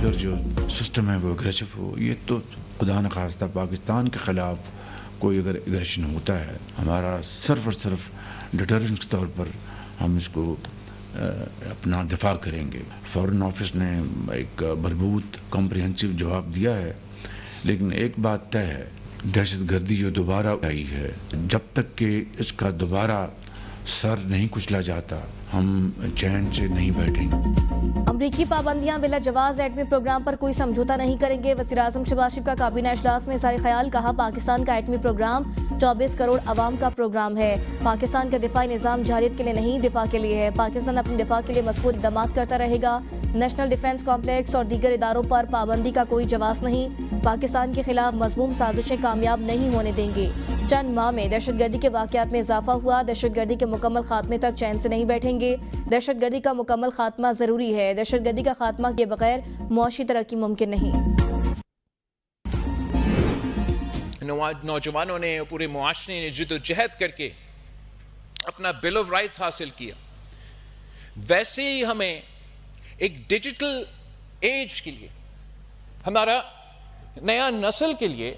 दीगर जो सिस्टम है वो एग्रेसिव हो। ये तो खुदा न खास्ता पाकिस्तान के ख़िलाफ़ कोई अगर एग्रेशन होता है, हमारा सिर्फ और सिर्फ डिटरेंस के तौर पर हम इसको अपना दिफा करेंगे। फ़ॉरेन ऑफिस ने एक भरपूर कॉम्प्रिहेंसिव जवाब दिया है, लेकिन एक बात तय है, दहशतगर्दी जो दोबारा आई है, जब तक कि इसका दोबारा सर नहीं कुचला जाता, हम चैन से नहीं बैठेंगे। अमरीकी पाबंदियां बिला जवाज एटमी प्रोग्राम पर कोई समझौता नहीं करेंगे। वज़ीर-ए-आज़म शहबाज शरीफ का काबीना इजलास में सारे ख्याल। कहा, पाकिस्तान का एटमी प्रोग्राम 24 करोड़ अवाम का प्रोग्राम है। पाकिस्तान का दिफाई निज़ाम जारियत के लिए नहीं, दिफा के लिए है। पाकिस्तान अपने दिफा के लिए मजबूत इक़दाम करता रहेगा। नेशनल डिफेंस कॉम्प्लेक्स और दीगर इदारों पर पाबंदी का कोई जवाब नहीं। पाकिस्तान के खिलाफ मज़मूम साजिशें कामयाब नहीं होने देंगे। चंद माह में दहशतगर्दी के वाक़यात में इजाफा हुआ। दहशतगर्दी के मुकम्मल खात्मे तक चैन से नहीं बैठेंगे। दहशतगर्दी का मुकम्मल खात्मा ज़रूरी है। दहशतगर्दी का खात्मा किए बगैर मुआशी तरक्की मुमकिन नहीं। नौजवानों ने, पूरे मुआशरे ने जद्दोजहद करके अपना बिल ऑफ राइट्स हासिल किया। वैसे ही हमें एक डिजिटल एज के लिए, हमारा नया नस्ल के लिए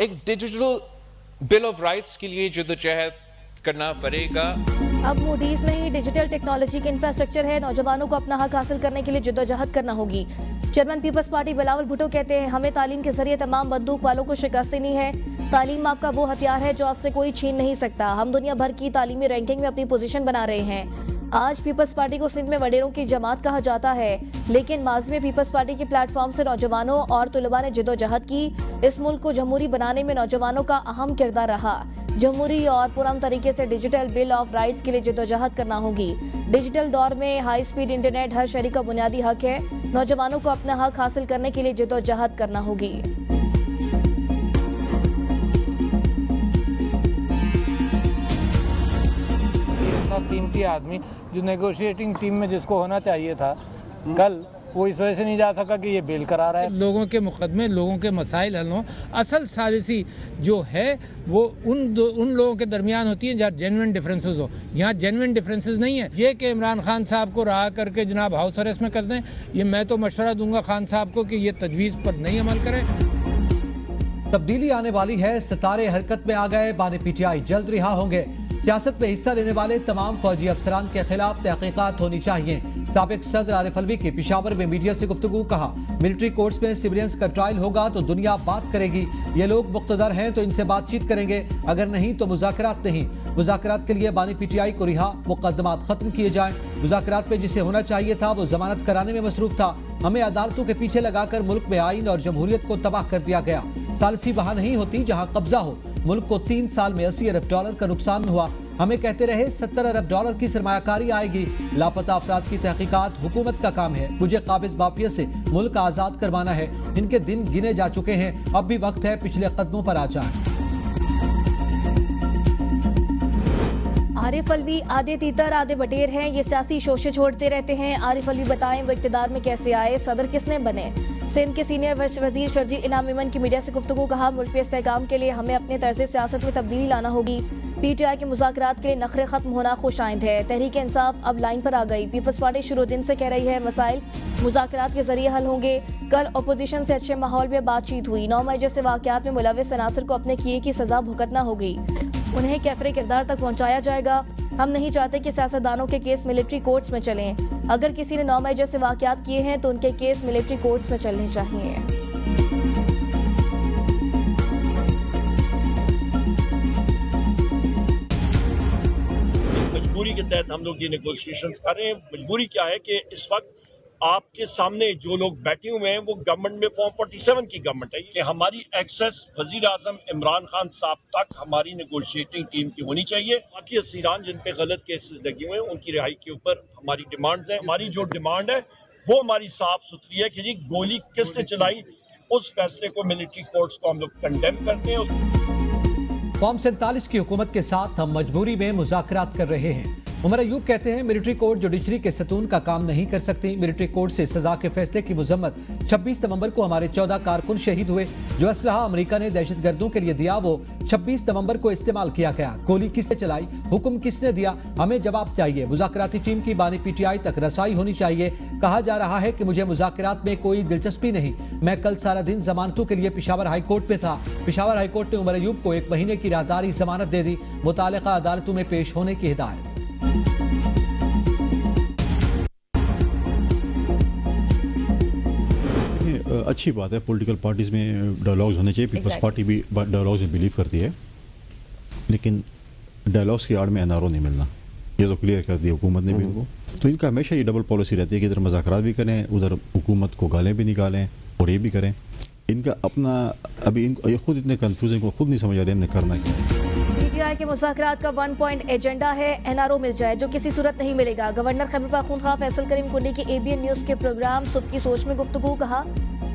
एक डिजिटल बिल ऑफ राइट्स के लिए जद्दोजहद करना पड़ेगा। अब मूडीज नहीं, डिजिटल टेक्नोलॉजी के इंफ्रास्ट्रक्चर है। नौजवानों को अपना हक हासिल करने के लिए जद्दोजहद करना होगी। चेयरमैन पीपल्स पार्टी बिलावल भुट्टो कहते हैं, हमें तालीम के जरिए तमाम बंदूक वालों को शिकस्त देनी है। तालीम आपका वो हथियार है जो आपसे कोई छीन नहीं सकता। हम दुनिया भर की तालीमी रैंकिंग में अपनी पोजीशन बना रहे हैं। आज पीपल्स पार्टी को सिंध में वडेरों की जमात कहा जाता है, लेकिन माजी में पीपल्स पार्टी के प्लेटफॉर्म से नौजवानों और तुलबा ने जद्दोजहद की। इस मुल्क को जमहूरी बनाने में नौजवानों का अहम किरदार रहा। जमहूरी और पुरअमन तरीके से डिजिटल बिल ऑफ राइट्स के लिए जद्दोजहद करना होगी। डिजिटल दौर में हाई स्पीड इंटरनेट हर शहरी का बुनियादी हक है। नौजवानों को अपना हक हासिल करने के लिए जद्दोजहद करना होगी। कीमती आदमी जो नेगोशिएटिंग टीम में जिसको होना चाहिए था, कल वो इस वजह से नहीं जा सका कि ये बेल करा रहा है। लोगों के मुकदमे, लोगों के मसाइल हल हों। असल सालिसी जो है वो उन लोगों के दरमियान होती है जहाँ जेन्युइन डिफरेंसेस हो। यहाँ जेन्युइन डिफरेंसेस नहीं है। ये कि इमरान खान साहब को रहा करके जनाब हाउस अरेस्ट में कर दें, ये मैं तो मशवरा दूंगा खान साहब को कि ये तजवीज़ पर नहीं अमल करें। तब्दीली आने वाली है, सितारे हरकत में आ गए। बानी पीटीआई जल्द रिहा होंगे। सियासत में हिस्सा लेने वाले तमाम फौजी अफसरान के खिलाफ तहकीकात होनी चाहिए। साबिक सदर आरिफ अलवी की पेशावर में मीडिया से गुफ्तगू। कहा, मिलिट्री कोर्ट्स में सिविलियंस का ट्रायल होगा तो दुनिया बात करेगी। ये लोग मुख्तदर हैं तो इनसे बातचीत करेंगे, अगर नहीं तो मुज़ाकरात नहीं। मुज़ाकरात के लिए बानी पीटीआई को रिहा, मुकदमात खत्म किए जाएं। मुज़ाकरात में जिसे होना चाहिए था वो जमानत कराने में मसरूफ था। हमें अदालतों के पीछे लगाकर मुल्क में आइन और जमहूरियत को तबाह कर दिया गया। सालसी वहां नहीं होती जहां कब्जा हो। मुल्क को 3 साल में $80 अरब का नुकसान हुआ। हमें कहते रहे $70 अरब की सरमायाकारी आएगी। लापता अफराद की तहकीकात हुकूमत का काम है। मुझे काबिज माफिया से मुल्क आजाद करवाना है। इनके दिन गिने जा चुके हैं, अब भी वक्त है पिछले कदमों पर आ जाए। आरिफ अलवी आधे तीतर आधे बटेर हैं। ये सियासी शोशे छोड़ते रहते हैं। आरिफ अलवी बताएं वो इक़्तिदार में कैसे आए, सदर किसने बने। सिंध के सीनियर वजीर शर्जील इनाम इमन की मीडिया से गुफ्तगू। कहा, मुल्क के इस्तेहकाम के लिए हमें अपने तर्ज सियासत में तब्दीली लाना होगी। पीटीआई के मुज़ाकरात के लिए नखरे खत्म होना खुशाइंद है। तहरीक इंसाफ अब लाइन पर आ गई। पीपल्स पार्टी शुरू दिन से कह रही है मसाइल मुज़ाकरात के जरिए हल होंगे। कल अपोजिशन से अच्छे माहौल में बातचीत हुई। 9 मई जैसे वाक़यात में मुलविस अनासर को अपने किए की सजा भुगतना होगी। उन्हें कैफरे किरदार तक पहुँचाया जाएगा। हम नहीं चाहते कि सियासतदानों के केस मिलिट्री कोर्ट्स में चलें। अगर किसी ने 9 मई जैसे वाक़यात किए हैं तो उनके केस मिलिट्री कोर्ट्स में चलने चाहिए। मजबूरी के तहत हम लोग ये नेगोशिएशंस कर रहे हैं। मजबूरी क्या है कि इस वक्त आपके सामने जो लोग बैठे हुए हैं वो गवर्नमेंट में फॉर्म 47 की गवर्नमेंट है। ये हमारी एक्सेस वजीर आजम इमरान खान साहब तक हमारी नेगोशिएटिंग टीम की होनी चाहिए। बाकी असीरान जिन पे गलत केसेस लगे हुए हैं उनकी रिहाई के ऊपर हमारी डिमांड्स हैं। हमारी जो डिमांड है वो हमारी साफ सुथरी है कि जी गोली किसने चलाई, उस फैसले को मिलिट्री कोर्ट्स को हम लोग कंडेम करते हैं। फॉर्म 47 की हुकूमत के साथ हम मजबूरी में मुज़ाकरात कर रहे हैं। उमर अयूब कहते हैं मिलिट्री कोर्ट जुडिशरी के सतून का काम नहीं कर सकती। मिलिट्री कोर्ट से सजा के फैसले की मुजम्मत। 26 नवंबर को हमारे 14 कारकुन शहीद हुए। जो असलहा अमेरिका ने दहशतगर्दों के लिए दिया वो 26 नवंबर को इस्तेमाल किया गया। गोली किसने चलाई, हुक्म किसने दिया, हमें जवाब चाहिए। मुज़ाकराती टीम की बानी PTI तक रसाई होनी चाहिए। कहा जा रहा है कि मुझे मुज़ाकरात में कोई दिलचस्पी नहीं। मैं कल सारा दिन जमानतों के लिए पेशावर हाई कोर्ट में था। पेशावर हाई कोर्ट ने उमर अयूब को 1 महीने की राहदारी जमानत दे दी। मुतालिका अदालतों में पेश होने की हिदायत। अच्छी बात है, पॉलिटिकल पार्टीज में डायलॉग्स होने चाहिए। पीपल्स पार्टी भी डायलॉग्स में बिलीव करती है, लेकिन डायलॉग्स की आड़ में NRO नहीं मिलना, ये तो क्लियर कर दिया हुकूमत ने भी उनको। तो इनका हमेशा ये डबल पॉलिसी रहती है कि इधर मुज़ाकरात भी करें, उधर हुकूमत को गालें भी निकालें और ये भी करें। इनका अपना अभी इनको ये खुद इतने कन्फ्यूज, इनको खुद नहीं समझ आ रहे हमने करना क्या है। PTI के मुज़ाकरात का 1 पॉइंट एजेंडा है NRO मिल जाए, जो किसी सूरत नहीं मिलेगा। गवर्नर खैबर पख्तूनख्वा फैसल करीम कुंडी की ABN न्यूज़ के प्रोग्राम सुबह की सोच में गुफ्तगू। कहा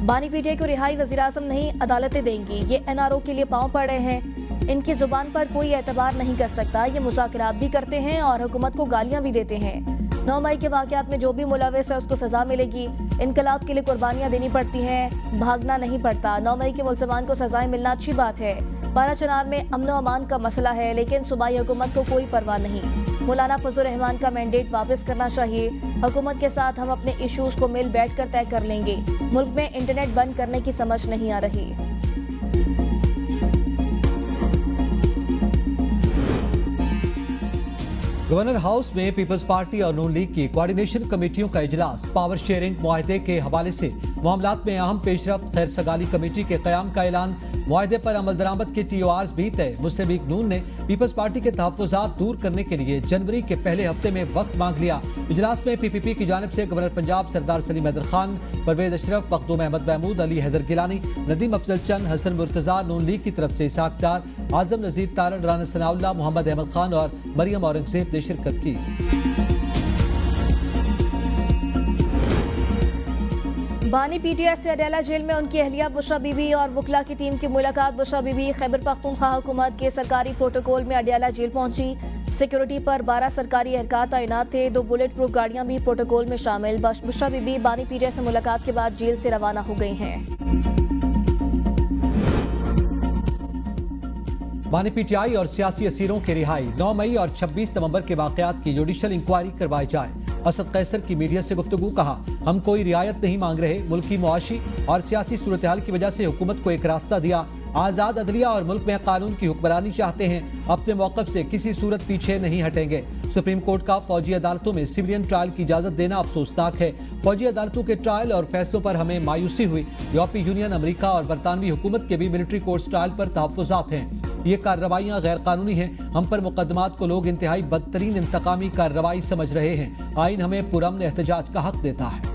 बानी PTI को रिहाई वज़ीर-आज़म नहीं अदालतें देंगी। ये NRO के लिए पाँव पड़े हैं। इनकी जुबान पर कोई एतबार नहीं कर सकता। ये मुज़ाकरात भी करते हैं और हुकूमत को गालियाँ भी देते हैं। 9 मई के वाक़यात में जो भी मुलविस है उसको सजा मिलेगी। इनकलाब के लिए कुर्बानियाँ देनी पड़ती हैं, भागना नहीं पड़ता। 9 मई के मुलज़मान को सजाएं मिलना अच्छी बात है। बारा चनार में अमन व अमान का मसला है, लेकिन सूबाई हुकूमत को कोई परवाह नहीं। मौलाना फजल रहमान का मैंडेट वापस करना चाहिए। हुकूमत के साथ हम अपने इश्यूज को मिल बैठ कर तय कर लेंगे। मुल्क में इंटरनेट बंद करने की समझ नहीं आ रही। गवर्नर हाउस में पीपल्स पार्टी और नून लीग की कोऑर्डिनेशन कमेटियों का इजलास। पावर शेयरिंग मुआहदे के हवाले से मामलात में अहम पेशरफ्त। खैर सगाली कमेटी के क़याम का ऐलान। मुआहदे पर अमल दरामद के TORs भी तय। मुस्लिम लीग नून ने पीपल्स पार्टी के तहफ़्फ़ुज़ात दूर करने के लिए जनवरी के पहले हफ्ते में वक्त मांग लिया। इजलास में PPP की जानिब से गवर्नर पंजाब सरदार सलीम हैदर खान, परवेज अशरफ, मखदूम अहमद महमूद, अली हैदर गिलानी, नदीम अफजल चंद, हसन मुर्तज़ा, नून लीग की तरफ से इसाक डार, आजम नज़ीर तारड़, राना सनाउल्लाह, मोहम्मद अहमद खान और मरियम औरंगज़ेब ने शिरकत की। बानी PTI से अडेला जेल में उनकी अहलिया बुशरा बीबी और वकला की टीम की मुलाकात। बुशरा बीबी खैबर पख्तूनख्वा हुकूमत के सरकारी प्रोटोकॉल में अडेला जेल पहुंची। सिक्योरिटी पर 12 सरकारी एहलकार तैनात थे। 2 बुलेट प्रूफ गाड़ियां भी प्रोटोकॉल में शामिल। बुशरा बीबी बानी PTI से मुलाकात के बाद जेल से रवाना हो गई हैं। बानी PTI और सियासी असीरों की रिहाई। 9 मई और 26 नवंबर के वाकयात की जुडिशल इंक्वायरी करवाई जाए। असद कैसर की मीडिया से गुफ्तगू। कहा हम कोई रियायत नहीं मांग रहे। मुल्की मुआशी और सियासी सूरत हाल की वजह से हुकूमत को एक रास्ता दिया। आज़ाद अदलिया और मुल्क में कानून की हुक्मरानी चाहते हैं। अपने मौक़िफ़ से किसी सूरत पीछे नहीं हटेंगे। सुप्रीम कोर्ट का फौजी अदालतों में सिविलियन ट्रायल की इजाज़त देना अफसोसनाक है। फौजी अदालतों के ट्रायल और फैसलों पर हमें मायूसी हुई। यूरोपीय यूनियन, अमेरिका और बरतानवी हुकूमत के भी मिलिट्री कोर्ट्स ट्रायल पर तहफ़्फ़ुज़ात हैं। ये कार्रवाइयाँ गैर कानूनी हैं। हम पर मुकदमात को लोग इंतहाई बदतरीन इंतकामी कार्रवाई समझ रहे हैं। आइन हमें पुरअमन एहतजाज का हक देता है।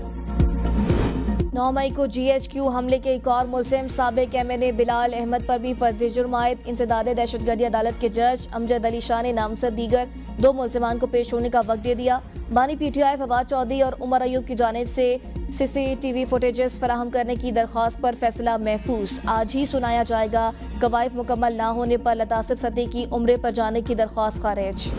9 मई को GHQ हमले के एक और मुलजिम साबिक MNA बिलाल अहमद पर भी फर्द जुर्म आयद। इंसदाद दहशतगर्दी अदालत के जज अमजद अली शाह ने नामजद दीगर 2 मुलजिमान को पेश होने का वक्त दे दिया। बानी PTI फवाद चौधरी और उमर अयूब की जानिब से CCTV फुटेजेस फराहम करने की दरख्वास्त पर फैसला महफूज आज ही सुनाया जाएगा। कवायद मुकम्मल ना होने पर लतासिब सती की उम्रे पर जाने की दरख्वास्त खारिज।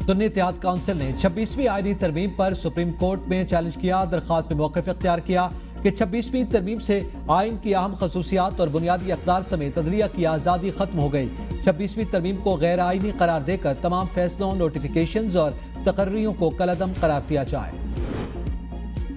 सुन्नी इत्तेहाद काउंसिल ने 26वीं आईनी तरमीम पर सुप्रीम कोर्ट में चैलेंज किया। दरख्वास्त में मौक़िफ़ इख्तियार किया कि 26वीं तरमीम से आइन की अहम खसूसियात और बुनियादी अक़दार समेत अदलिया की आज़ादी खत्म हो गई। 26वीं तरमीम को गैर आइनी करार देकर तमाम फैसलों, नोटिफिकेशंस और तकर्रियों को कलअदम करार दिया जाए।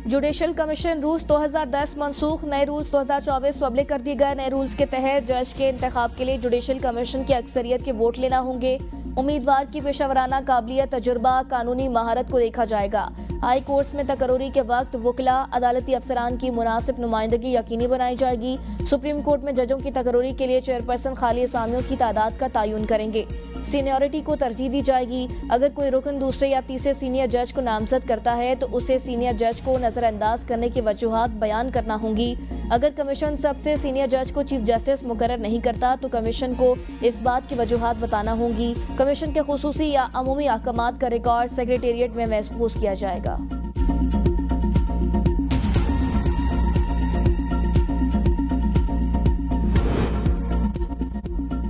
जुडिशल कमीशन रूल्स 2010 मनसूख। नए रूल्स 2024 पब्लिक कर दिए गए। नए रूल्स के तहत जज के इंतखाब के लिए जुडिशल कमीशन की अक्सरियत के वोट लेना होंगे। उम्मीदवार की पेशावराना काबिलियत, तजुर्बा, कानूनी महारत को देखा जाएगा। हाई कोर्ट्स में तकर्री के वक्त वकला, अदालती अफसरान की मुनासिब नुमाइंदगी यकीनी बनाई जाएगी। सुप्रीम कोर्ट में जजों की तकर्री के लिए चेयरपर्सन खाली असामियों की तादाद का तयन करेंगे। सीनियरिटी को तरजीह दी जाएगी। अगर कोई रुकन दूसरे या तीसरे सीनियर जज को नामजद करता है तो उसे सीनियर जज को नजरअंदाज करने की वजूहात बयान करना होंगी। अगर कमीशन सबसे सीनियर जज को चीफ जस्टिस मुकर्रर नहीं करता तो कमीशन को इस बात की वजूहात बताना होंगी। कमीशन के खुसूसी या अमूमी अहकामात का रिकॉर्ड सेक्रेटेरिएट में महफूज किया जाएगा।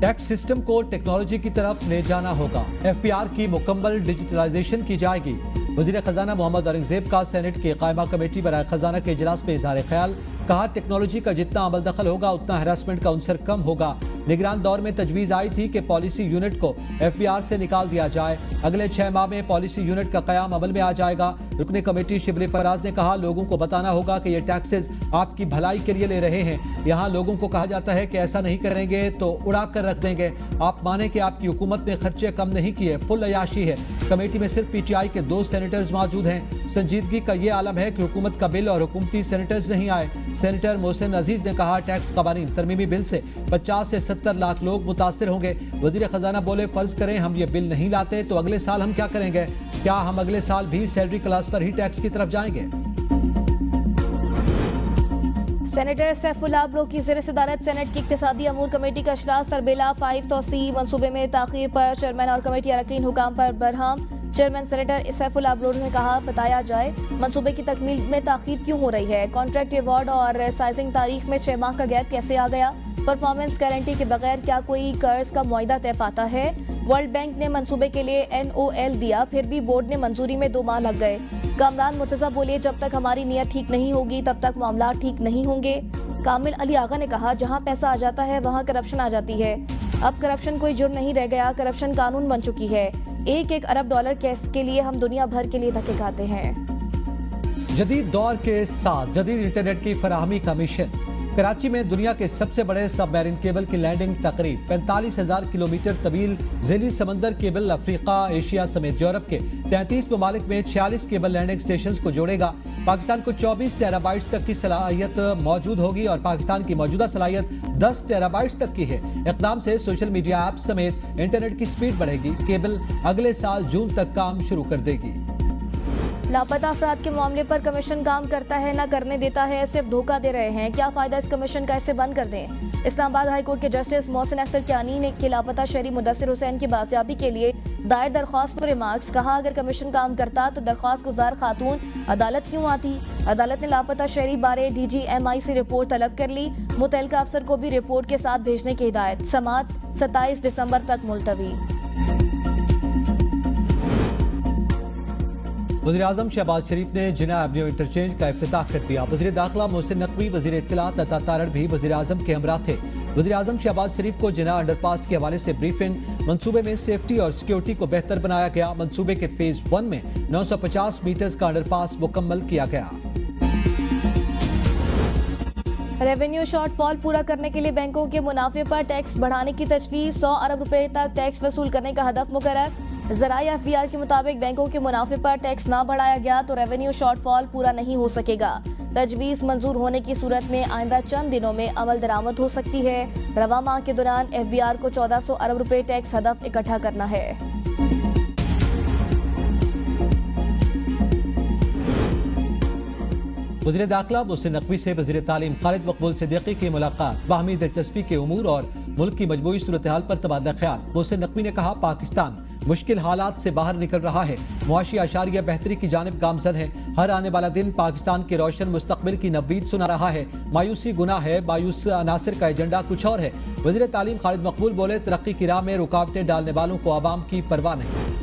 टैक्स सिस्टम को टेक्नोलॉजी की तरफ ले जाना होगा। एफपीआर की मुकम्मल डिजिटलाइजेशन की जाएगी। वजीर खजाना मोहम्मद औरंगजेब का सेनेट की कायमा कमेटी बराए खजाना के इजलास में इजहार ख्याल। कहा, टेक्नोलॉजी का जितना अमल दखल होगा उतना हरासमेंट का उनसर कम होगा। निगरान दौर में तजवीज़ आई थी कि पॉलिसी यूनिट को एफपीआर से निकाल दिया जाए। अगले 6 माह में पॉलिसी यूनिट का कयाम अमल में आ जाएगा। रुकने कमेटी शिबली फराज ने कहा, लोगों को बताना होगा कि ये टैक्सेस आपकी भलाई के लिए ले रहे हैं। यहाँ लोगों को कहा जाता है कि ऐसा नहीं करेंगे तो उड़ा कर रख देंगे। आप माने कि आपकी हुकूमत ने खर्चे कम नहीं किए, फुल अयाशी है। कमेटी में सिर्फ पीटीआई के 2 सेनेटर्स मौजूद हैं। संजीदगी का ये आलम है कि हुकूमत का बिल और हुकूमती सेनेटर्स नहीं आए। सेनेटर मोहसिन अजीज ने कहा, टैक्स कवानीन तरमीमी बिल से 50 से 70 लाख लोग मुतासिर होंगे। वजीर खजाना बोले, फर्ज करें हम ये बिल नहीं लाते तो अगले साल हम क्या करेंगे? क्या हम अगले साल भी सैलरी क्लास पर ही टैक्स की तरफ जाएंगे? सेनेटर सैफुल्लाह अब्लो की ज़ेर सदारत सेनेट की इक्तिसादी अमूर कमेटी का इजलास तरबेला 5 तोसी मनसूबे में ताखीर पर चेयरमैन और कमेटी अरकान हुकाम पर बरहम। चेयरमैन सेनेटर सैफुल्लाह अब्लो ने कहा, बताया जाए मनसूबे की तकमील में ताखीर क्यों हो रही है। कॉन्ट्रैक्ट अवार्ड और साइजिंग तारीख में 6 माह का गैप कैसे आ गया। परफॉर्मेंस गारंटी के बगैर क्या कोई कर्ज का मुआहदा तय पाता है। वर्ल्ड बैंक ने मंसूबे के लिए NOL दिया, फिर भी बोर्ड ने मंजूरी में 2 माह लग गए। कामरान मुर्तजा बोले, जब तक हमारी नीयत ठीक नहीं होगी तब तक मामला ठीक नहीं होंगे। कामिल अली आगा ने कहा, जहां पैसा आ जाता है वहां करप्शन आ जाती है। अब करप्शन कोई जुर्म नहीं रह गया, करप्शन कानून बन चुकी है। 1-1 अरब डॉलर केस के लिए हम दुनिया भर के लिए धक्के खाते हैं। जदीद दौर के साथ जदीद इंटरनेट की फराहमी का मिशन। कराची में दुनिया के सबसे बड़े सबमरीन केबल की लैंडिंग तकरीब। 45,000 किलोमीटर तवील झीली समंदर केबल अफ्रीका, एशिया समेत यूरोप के 33 ममालिक में 46 केबल लैंडिंग स्टेशन को जोड़ेगा। पाकिस्तान को 24 टेराबाइट्स तक की सलाहियत मौजूद होगी और पाकिस्तान की मौजूदा सलाहियत 10 टेराबाइट्स तक की है। इक़दाम से सोशल मीडिया ऐप समेत इंटरनेट की स्पीड बढ़ेगी। केबल अगले साल जून तक काम शुरू कर देगी। लापता अफराद के मामले पर कमीशन काम करता है ना करने देता है, सिर्फ धोखा दे रहे हैं। क्या फायदा इस कमीशन का, इसे बंद कर दें। इस्लामाबाद हाई कोर्ट के जस्टिस मोहसिन अख्तर कियानी ने के लापता शहरी मुदस्सिर हुसैन की बाजियाबी के लिए दायर दरख्वास्त पर रिमार्क्स। कहा, अगर कमीशन काम करता तो दरख्वास्त गुजार खातून अदालत क्यों आती। अदालत ने लापता शहरी बारे DGMI से रिपोर्ट तलब कर ली। मुतल्लिका अफसर को भी रिपोर्ट के साथ भेजने की हिदायत। समाअत 27 दिसंबर तक मुलतवी। वज़ीर-ए-आज़म शहबाज शरीफ ने जिना एवेन्यू इंटरचेंज का इफ्तिताह कर दिया। वज़ीर दाखिला मोहसिन नकवी, वज़ीर इत्तलात अता तारड़ भी वज़ीर-ए-आज़म के हमरा थे। वज़ीर-ए-आज़म शहबाज शरीफ को जिना अंडरपास के हवाले से ब्रीफिंग। मंसूबे में सेफ्टी और सिक्योरिटी को बेहतर बनाया गया। मंसूबे के फेज 1 में 950 मीटर्स का अंडरपास मुकम्मल किया गया। रेवेन्यू शॉर्टफॉल पूरा करने के लिए बैंकों के मुनाफे पर टैक्स बढ़ाने की तजवीज़। 100 अरब रुपए तक टैक्स वसूल करने का हदफ मुकर्रर। ज़राए FBR के मुताबिक बैंकों के मुनाफे पर टैक्स ना बढ़ाया गया तो रेवेन्यू शॉर्टफॉल पूरा नहीं हो सकेगा। तजवीज़ मंजूर होने की सूरत में आइंदा चंद दिनों में अमल दरामद हो सकती है। रवा माह के दौरान FBR को 1400 अरब रुपए टैक्स हदफ इकट्ठा करना है। वज़ीर दाखिला मोहसिन नकवी से वज़ीर तालीम खालिद मकबूल सिद्दीकी की मुलाकात। बाहमी दिलचस्पी के उमूर और मुल्क की मजबूरी सूरत हाल पर तबादला ख्याल। मोहसिन नकवी ने कहा, पाकिस्तान मुश्किल हालात से बाहर निकल रहा है। मुआशी आशारिया बेहतरी की जानिब गामजन है। हर आने वाला दिन पाकिस्तान के रोशन मुस्तकबिल की नवीद सुना रहा है। मायूसी गुनाह है, मायूस अनासिर का एजेंडा कुछ और है। वज़ीर तालीम खालिद मकबूल बोले, तरक्की की राह में रुकावटें डालने वालों को आवाम की परवाह नहीं।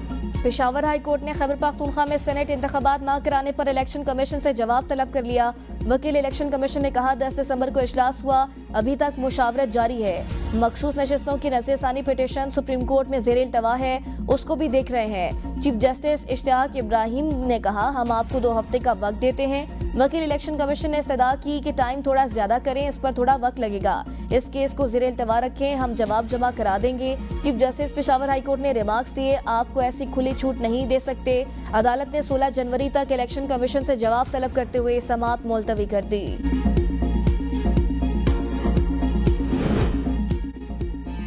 पेशावर हाई कोर्ट ने खैबर पख्तूनख्वा में सेनेट इंतखाबात न कराने पर इलेक्शन कमीशन से जवाब तलब कर लिया। वकील इलेक्शन कमीशन ने कहा, 10 दिसंबर को इजलास हुआ, अभी तक मुशावरत जारी है। मखसूस नशिस्तों की नज़रसानी पिटीशन सुप्रीम कोर्ट में ज़ेर इल्तवा है, उसको भी देख रहे हैं। चीफ जस्टिस इश्तियाक इब्राहिम ने कहा, हम आपको 2 हफ्ते का वक्त देते हैं। वकील इलेक्शन कमीशन ने इस्तदा की कि टाइम थोड़ा ज्यादा करें, इस पर थोड़ा वक्त लगेगा। इस केस को ज़ेर इल्तवा रखें, हम जवाब जमा करा देंगे। Chief justice Peshawar high court ने रिमार्क्स दिए, आपको ऐसी खुली छूट नहीं दे सकते। अदालत ने 16 जनवरी तक इलेक्शन कमीशन से जवाब तलब करते हुए समाअत मुलतवी कर दी।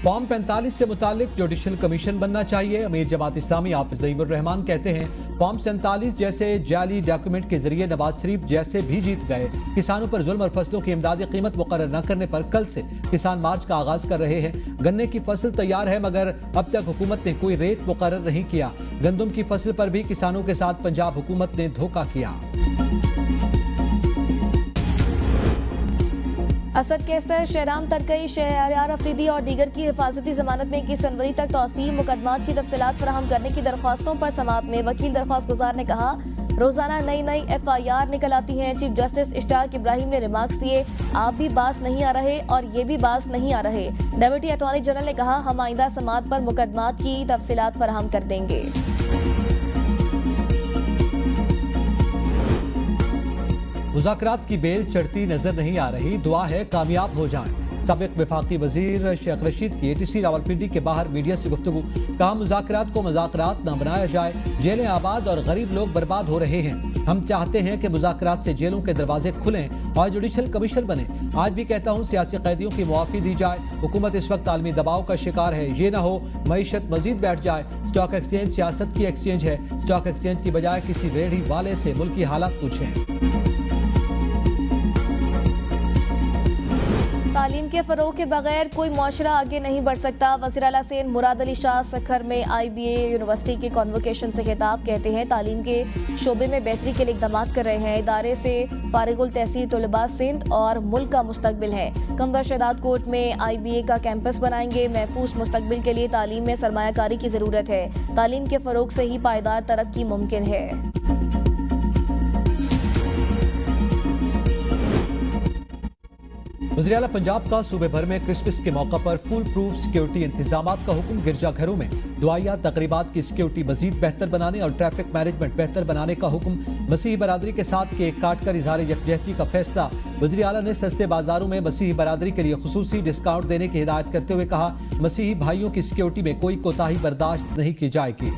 फॉर्म 45 से मुतालिक जुडिशल कमीशन बनना चाहिए। अमीर जमात इस्लामी हाफिज नईमुर रहमान कहते हैं, फॉर्म 47 जैसे जाली डॉक्यूमेंट के जरिए नवाज शरीफ जैसे भी जीत गए। किसानों पर जुल्म और फसलों की इमदादी कीमत मुकर्रर न करने पर कल से किसान मार्च का आगाज कर रहे हैं। गन्ने की फसल तैयार है मगर अब तक हुकूमत ने कोई रेट मुकर्रर नहीं किया। गंदम की फसल पर भी किसानों के साथ पंजाब हुकूमत ने धोखा किया। असद केसर, शहराम तरकई, शहरयार अफरीदी और दीगर की हिफाजती जमानत में 21 जनवरी तक तौसीह मुकदमात की तफसीलात फराहम करने की दरख्वास्तों पर समाअत में वकील दरख्वास्त गुजार ने कहा, रोजाना नई नई FIR निकल आती हैं। चीफ जस्टिस इश्तियाक इब्राहिम ने रिमार्क्स दिए, आप भी बास नहीं आ रहे और ये भी बास नहीं आ रहे। डेप्यूटी अटॉर्नी जनरल ने कहा, हम आइंदा समाअत पर मुकदमात की तफसीलात फराहम कर देंगे। मुज़ाकरात की बेल चढ़ती नजर नहीं आ रही, दुआ है कामयाब हो जाएं। साबिक वफाकी वजीर शेख रशीद की ATC रावलपिंडी के बाहर मीडिया से गुफ्तगू, कहा मुज़ाकरात को मज़ाकरात न बनाया जाए, जेलें आबाद और गरीब लोग बर्बाद हो रहे हैं। हम चाहते हैं कि मुज़ाकरात से जेलों के दरवाजे खुलें और जुडिशल कमीशन बने। आज भी कहता हूँ सियासी कैदियों की मुआफ़ी दी जाए। हुकूमत इस वक्त आलमी दबाव का शिकार है, ये ना हो मईशत मजीद बैठ जाए। स्टॉक एक्सचेंज सियासत की एक्सचेंज है, स्टॉक एक्सचेंज की बजाय किसी रेहड़ी वाले से मुल्क की हालत पूछें। तालीम के फरोग के बगैर कोई मुआशरा आगे नहीं बढ़ सकता। वज़ीर आला सेन मुराद अली शाह सखर में IBA यूनिवर्सिटी के कॉन्वोकेशन से खिताब, कहते हैं तालीम के शोबे में बेहतरी के लिए इक़दाम कर रहे हैं। इदारे से फारिगुल तहसील तलबा सिंध और मुल्क का मुस्तकबिल है। कमर शहदाद कोट में IBA का कैंपस बनाएंगे। महफूज मुस्तकबिल के लिए तालीम में सरमायाकारी की ज़रूरत है। तालीम के फरोग से ही पायदार तरक्की मुमकिन है। वज़ीर आला पंजाब का सूबे भर में क्रिसमस के मौका पर फुल प्रूफ सिक्योरिटी इंतजामात का हुक्म। गिरजाघरों में दुआया तकरीबात की सिक्योरिटी मजीद बेहतर बनाने और ट्रैफिक मैनेजमेंट बेहतर बनाने का हुक्म। मसीही बरादरी के साथ केक काट कर इजहार यकजहती का फैसला। वज़ीर आला ने सस्ते बाजारों में मसीही बरादरी के लिए खुसूसी डिस्काउंट देने की हिदायत करते हुए कहा, मसीही भाइयों की सिक्योरिटी में कोई कोताही बर्दाश्त नहीं की जाएगी।